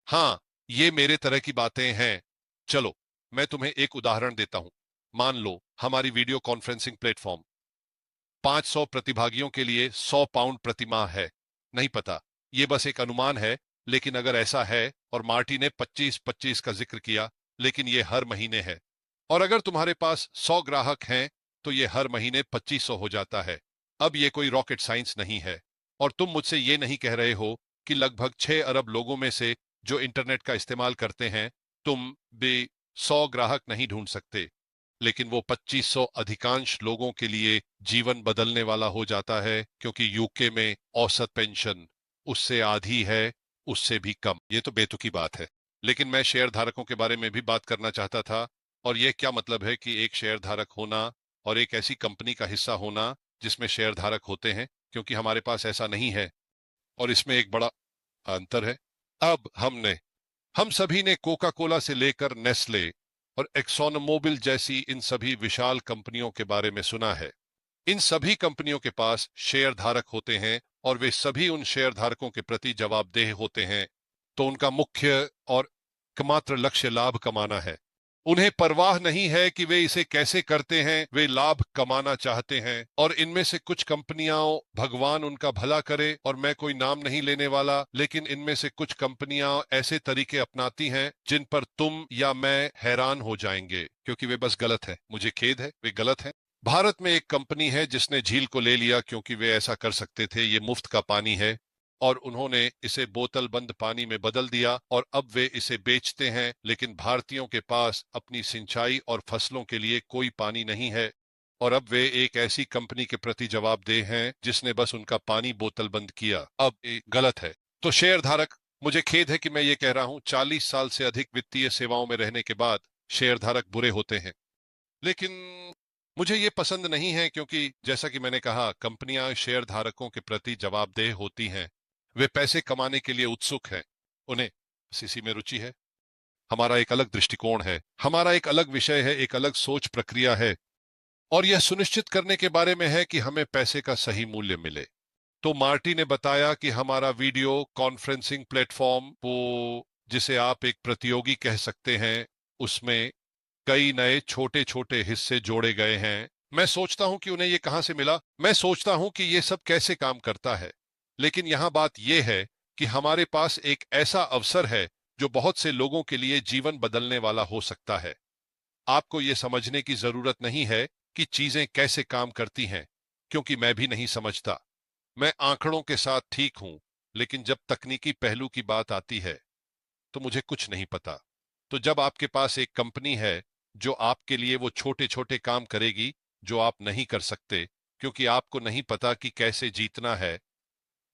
हाँ, ये मेरे तरह की बातें हैं। चलो, मैं तुम्हें एक उदाहरण देता हूं। मान लो हमारी वीडियो कॉन्फ्रेंसिंग प्लेटफॉर्म 500 प्रतिभागियों के लिए 100 पाउंड प्रति माह है। नहीं पता, ये बस एक अनुमान है। लेकिन अगर ऐसा है, और मार्टी ने 25-25 का जिक्र किया, लेकिन ये हर महीने है। और अगर तुम्हारे पास 100 ग्राहक हैं, तो ये हर महीने 2500 हो जाता है। अब ये कोई रॉकेट साइंस नहीं है। और तुम मुझसे ये नहीं कह रहे हो कि लगभग 6 अरब लोगों में से जो इंटरनेट का इस्तेमाल करते हैं, तुम भी 100 ग्राहक नहीं ढूंढ सकते। लेकिन वो 2500 अधिकांश लोगों के लिए जीवन बदलने वाला हो जाता है, क्योंकि यूके में औसत पेंशन उससे आधी है, उससे भी कम। ये तो बेतुकी बात है। लेकिन मैं शेयर धारकों के बारे में भी बात करना चाहता था। और ये क्या मतलब है कि एक शेयर धारक होना और एक ऐसी कंपनी का हिस्सा होना जिसमें शेयर धारक होते हैं, क्योंकि हमारे पास ऐसा नहीं है। और इसमें एक बड़ा अंतर है। अब हम सभी ने कोका कोला से लेकर नेस्ले और एक्सॉन मोबिल जैसी इन सभी विशाल कंपनियों के बारे में सुना है। इन सभी कंपनियों के पास शेयर धारक होते हैं, और वे सभी उन शेयर धारकों के प्रति जवाबदेह होते हैं। तो उनका मुख्य और एकमात्र लक्ष्य लाभ कमाना है। उन्हें परवाह नहीं है कि वे इसे कैसे करते हैं, वे लाभ कमाना चाहते हैं। और इनमें से कुछ कंपनियां, भगवान उनका भला करे, और मैं कोई नाम नहीं लेने वाला, लेकिन इनमें से कुछ कंपनियां ऐसे तरीके अपनाती हैं जिन पर तुम या मैं हैरान हो जाएंगे, क्योंकि वे बस गलत है। मुझे खेद है, वे गलत हैं। भारत में एक कंपनी है जिसने झील को ले लिया क्योंकि वे ऐसा कर सकते थे। ये मुफ्त का पानी है, और उन्होंने इसे बोतल बंद पानी में बदल दिया, और अब वे इसे बेचते हैं। लेकिन भारतीयों के पास अपनी सिंचाई और फसलों के लिए कोई पानी नहीं है, और अब वे एक ऐसी कंपनी के प्रति जवाबदेह हैं जिसने बस उनका पानी बोतल बंद किया। अब ये गलत है। तो शेयर धारक, मुझे खेद है कि मैं ये कह रहा हूं, 40 साल से अधिक वित्तीय सेवाओं में रहने के बाद शेयर धारक बुरे होते हैं। लेकिन मुझे ये पसंद नहीं है, क्योंकि जैसा कि मैंने कहा, कंपनियां शेयर धारकों के प्रति जवाबदेह होती हैं। वे पैसे कमाने के लिए उत्सुक हैं। उन्हें बस इसी में रुचि है। हमारा एक अलग दृष्टिकोण है, हमारा एक अलग विषय है, एक अलग सोच प्रक्रिया है। और यह सुनिश्चित करने के बारे में है कि हमें पैसे का सही मूल्य मिले। तो मार्टी ने बताया कि हमारा वीडियो कॉन्फ्रेंसिंग प्लेटफॉर्म, वो जिसे आप एक प्रतियोगी कह सकते हैं, उसमें कई नए छोटे छोटे हिस्से जोड़े गए हैं। मैं सोचता हूं कि उन्हें ये कहां से मिला, मैं सोचता हूं कि ये सब कैसे काम करता है। लेकिन यहां बात यह है कि हमारे पास एक ऐसा अवसर है जो बहुत से लोगों के लिए जीवन बदलने वाला हो सकता है। आपको ये समझने की जरूरत नहीं है कि चीजें कैसे काम करती हैं, क्योंकि मैं भी नहीं समझता। मैं आंकड़ों के साथ ठीक हूं, लेकिन जब तकनीकी पहलू की बात आती है, तो मुझे कुछ नहीं पता। तो जब आपके पास एक कंपनी है जो आपके लिए वो छोटे छोटे काम करेगी जो आप नहीं कर सकते, क्योंकि आपको नहीं पता कि कैसे जीतना है,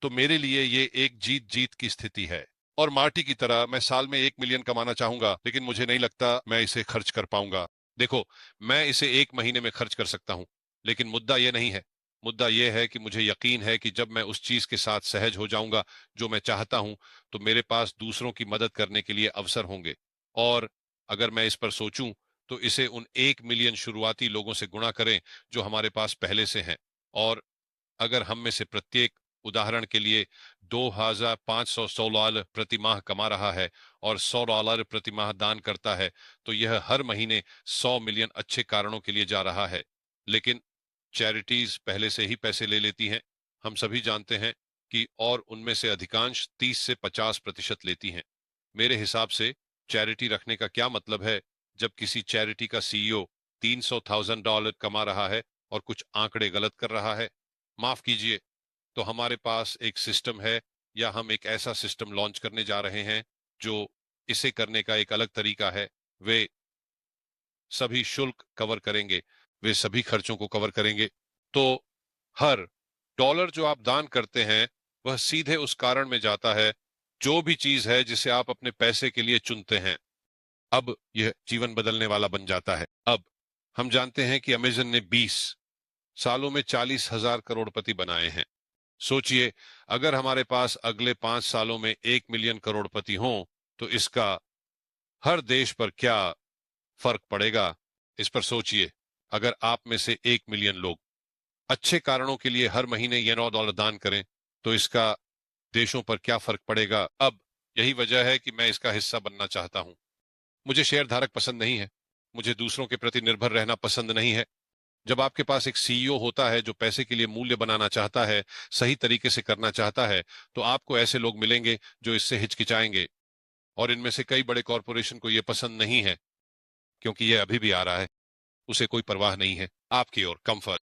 तो मेरे लिए ये एक जीत जीत की स्थिति है। और मार्टी की तरह मैं साल में 1 मिलियन कमाना चाहूंगा, लेकिन मुझे नहीं लगता मैं इसे खर्च कर पाऊंगा। देखो, मैं इसे 1 महीने में खर्च कर सकता हूं, लेकिन मुद्दा यह नहीं है। मुद्दा यह है कि मुझे यकीन है कि जब मैं उस चीज के साथ सहज हो जाऊंगा जो मैं चाहता हूं, तो मेरे पास दूसरों की मदद करने के लिए अवसर होंगे। और अगर मैं इस पर सोचूं, तो इसे उन 1 मिलियन शुरुआती लोगों से गुणा करें जो हमारे पास पहले से हैं। और अगर हम में से प्रत्येक, उदाहरण के लिए, $2,500 प्रति माह कमा रहा है और $100 प्रति माह दान करता है, तो यह हर महीने 100 मिलियन अच्छे कारणों के लिए जा रहा है। लेकिन चैरिटीज पहले से ही पैसे ले लेती हैं, हम सभी जानते हैं कि, और उनमें से अधिकांश 30 से 50% लेती हैं। मेरे हिसाब से चैरिटी रखने का क्या मतलब है, जब किसी चैरिटी का सीईओ $300,000 कमा रहा है और कुछ आंकड़े गलत कर रहा है। माफ कीजिए। तो हमारे पास एक सिस्टम है, या हम एक ऐसा सिस्टम लॉन्च करने जा रहे हैं जो इसे करने का एक अलग तरीका है। वे सभी शुल्क कवर करेंगे, वे सभी खर्चों को कवर करेंगे। तो हर डॉलर जो आप दान करते हैं, वह सीधे उस कारण में जाता है, जो भी चीज है जिसे आप अपने पैसे के लिए चुनते हैं। अब यह जीवन बदलने वाला बन जाता है। अब हम जानते हैं कि अमेजन ने 20 सालों में 40,000 करोड़पति बनाए हैं। सोचिए, अगर हमारे पास अगले 5 सालों में 1 मिलियन करोड़पति हों, तो इसका हर देश पर क्या फर्क पड़ेगा। इस पर सोचिए। अगर आप में से 1 मिलियन लोग अच्छे कारणों के लिए हर महीने ये $9 दान करें, तो इसका देशों पर क्या फर्क पड़ेगा। अब यही वजह है कि मैं इसका हिस्सा बनना चाहता हूं। मुझे शेयर धारक पसंद नहीं है। मुझे दूसरों के प्रति निर्भर रहना पसंद नहीं है। जब आपके पास एक सीईओ होता है जो पैसे के लिए मूल्य बनाना चाहता है, सही तरीके से करना चाहता है, तो आपको ऐसे लोग मिलेंगे जो इससे हिचकिचाएंगे। और इनमें से कई बड़े कॉरपोरेशन को यह पसंद नहीं है, क्योंकि यह अभी भी आ रहा है। उसे कोई परवाह नहीं है आपकी और कंफर्ट